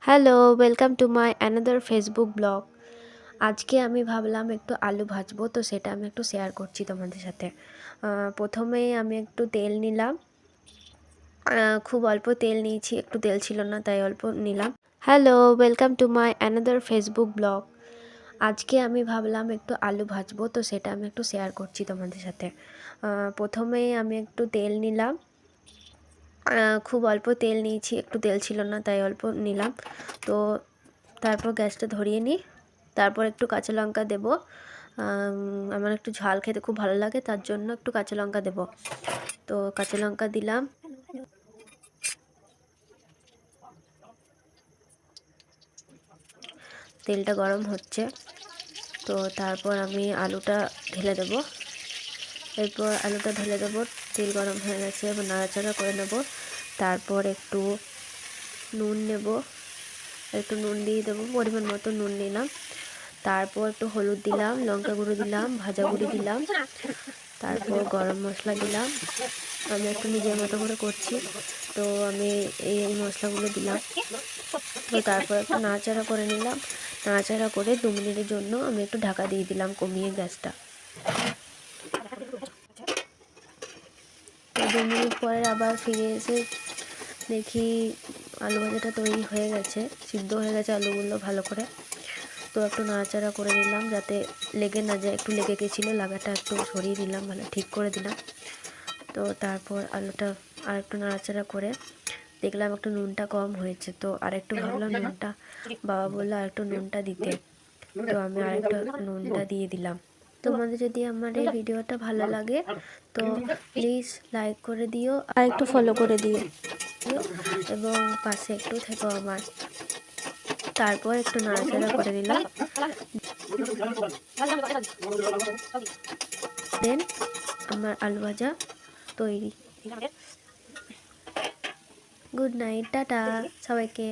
Hello, welcome to my another Facebook blog. আজকে আমি ভাবলাম একটু আলু ভাজবো, তো সেটা আমি একটু শেয়ার করছি তোমাদের সাথে। প্রথমেই আমি একটু তেল নিলাম। খুব অল্প তেল নিয়েছি, একটু তেল ছিল না তাই অল্প নিলাম। Hello, welcome to my another Facebook blog. আজকে আমি ভাবলাম একটু আলু ভাজবো, তো সেটা আমি একটু শেয়ার করছি তোমাদের সাথে। প্রথমেই আমি একটু তেল নিলাম। খুব অল্প তেল নিয়েছি, একটু তেল ছিল না তাই অল্প নিলাম। তো তারপর গ্যাসটা ধরিয়ে নিই। তারপর একটু কাঁচা লঙ্কা দেবো। আমার একটু ঝাল খেতে খুব ভালো লাগে, তার জন্য একটু কাঁচা লঙ্কা দেবো। তো কাঁচা লঙ্কা দিলাম। তেলটা গরম হচ্ছে, তো তারপর আমি আলুটা ঢেলে দেবো। এরপর আলুটা ঢেলে দেবো। তেল গরম হয়ে গেছে, এবার নাড়াচাড়া করে নেব। তারপর একটু নুন নেব, একটু নুন দিয়ে দেবো, পরিমাণ মতো নুন নিলাম। তারপর একটু হলুদ দিলাম, লঙ্কা গুঁড়ো দিলাম, ভাজা গুঁড়ি দিলাম, তারপর গরম মশলা দিলাম। আমি একটু নিজের মতো করে করছি, তো আমি এই মশলাগুলো দিলাম। তো তারপর একটু নাড়াচাড়া করে নিলাম। নাড়াচাড়া করে 2 মিনিটের জন্য আমি একটু ঢাকা দিয়ে দিলাম, কমিয়ে গ্যাসটা। তো 2 মিনিট পরে আবার ফিরে এসে দেখি আলু ভাজাটা তৈরি হয়ে গেছে, সিদ্ধ হয়ে গেছে আলুগুলো ভালো করে। তো একটু নাড়াচাড়া করে নিলাম যাতে লেগে না যায়, একটু লেগে গেছিলো, লাগাটা একটু সরিয়ে দিলাম, ভালো ঠিক করে দিলাম। তো তারপর আলুটা আর একটু নাড়াচাড়া করে দেখলাম একটু নুনটা কম হয়েছে, তো আরেকটু ভাবলাম নুনটা, বাবা বললো আর একটু নুনটা দিতে, তো আমি আরেকটু নুনটা দিয়ে দিলাম। তোমাদের যদি আমার এই ভিডিওটা ভালো লাগে তো প্লিজ লাইক করে দিও আর একটু ফলো করে দিও, এবং পাশে একটু থেকো আমার। তারপর একটু নাড়াচাড়া করে নিলাম। দেন আমার আলু ভাজা তৈরি। গুড নাইট, টাটা সবাইকে।